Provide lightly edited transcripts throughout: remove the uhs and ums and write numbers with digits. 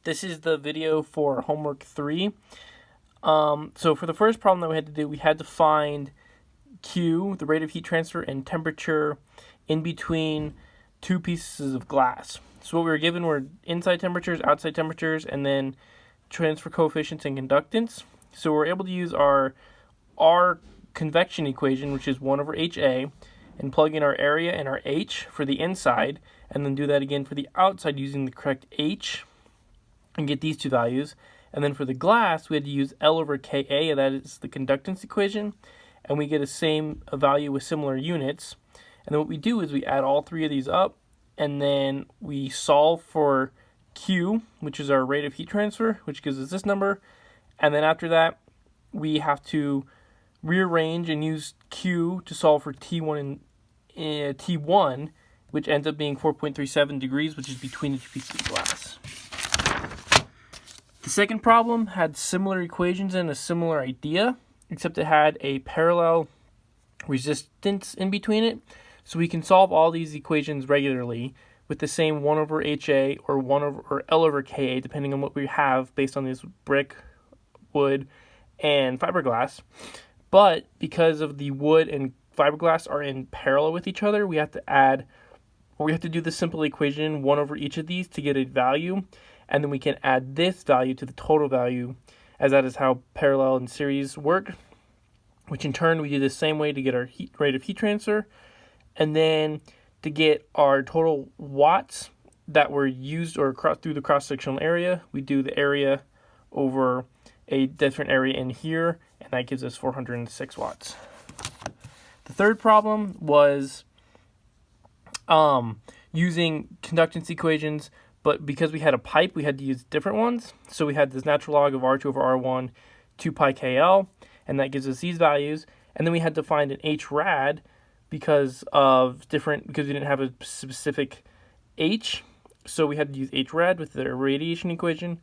This is the video for homework 3. So for the first problem that we had to do, we had to find Q, the rate of heat transfer, and temperature in between two pieces of glass. So what we were given were inside temperatures, outside temperatures, and then transfer coefficients and conductance. So we're able to use our convection equation, which is 1 over HA, and plug in our area and our H for the inside, and then do that again for the outside using the correct H, and get these two values. And then for the glass, we had to use L over Ka, and that is the conductance equation, and we get a value with similar units. And then what we do is we add all three of these up, and then we solve for Q, which is our rate of heat transfer, which gives us this number. And then after that, we have to rearrange and use Q to solve for T1 and T1, which ends up being 4.37 degrees, which is between the two pieces of glass. The second problem had similar equations and a similar idea, except it had a parallel resistance in between it. So we can solve all these equations regularly with the same 1 over HA or L over Ka, depending on what we have based on this brick, wood, and fiberglass. But because of the wood and fiberglass are in parallel with each other, we have to do the simple equation 1 over each of these to get a value, and then we can add this value to the total value, as that is how parallel and series work, which in turn we do the same way to get our rate of heat transfer. And then to get our total watts that were used or through the cross-sectional area, we do the area over a different area in here, and that gives us 406 watts. The third problem was using conductance equations, but because we had a pipe, we had to use different ones. So we had this natural log of R2 over R1, 2 pi KL, and that gives us these values. And then we had to find an H rad because we didn't have a specific H. So we had to use H rad with the radiation equation.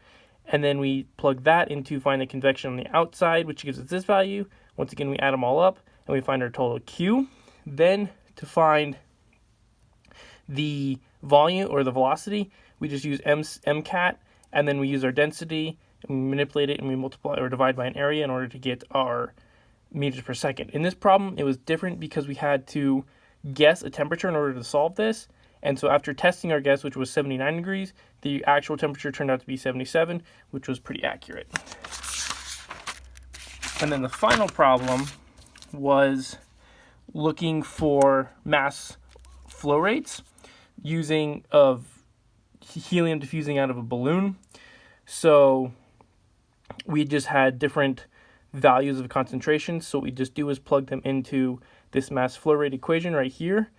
And then we plug that in to find the convection on the outside, which gives us this value. Once again, we add them all up, and we find our total Q. Then to find the volume or the velocity, we just use MCAT, and then we use our density, and we manipulate it, and we multiply or divide by an area in order to get our meters per second. In this problem, it was different because we had to guess a temperature in order to solve this. And so after testing our guess, which was 79 degrees, the actual temperature turned out to be 77, which was pretty accurate. And then the final problem was looking for mass flow rates using helium diffusing out of a balloon. So we just had different values of concentration. So what we just do is plug them into this mass flow rate equation right here,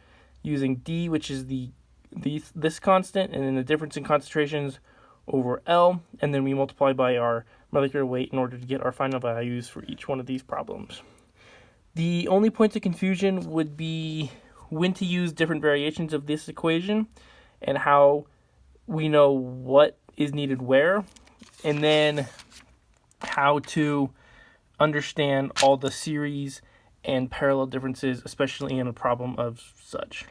using D, which is this constant, and then the difference in concentrations over L, and then we multiply by our molecular weight in order to get our final values for each one of these problems. The only points of confusion would be when to use different variations of this equation and how we know what is needed where, and then how to understand all the series and parallel differences, especially in a problem of such.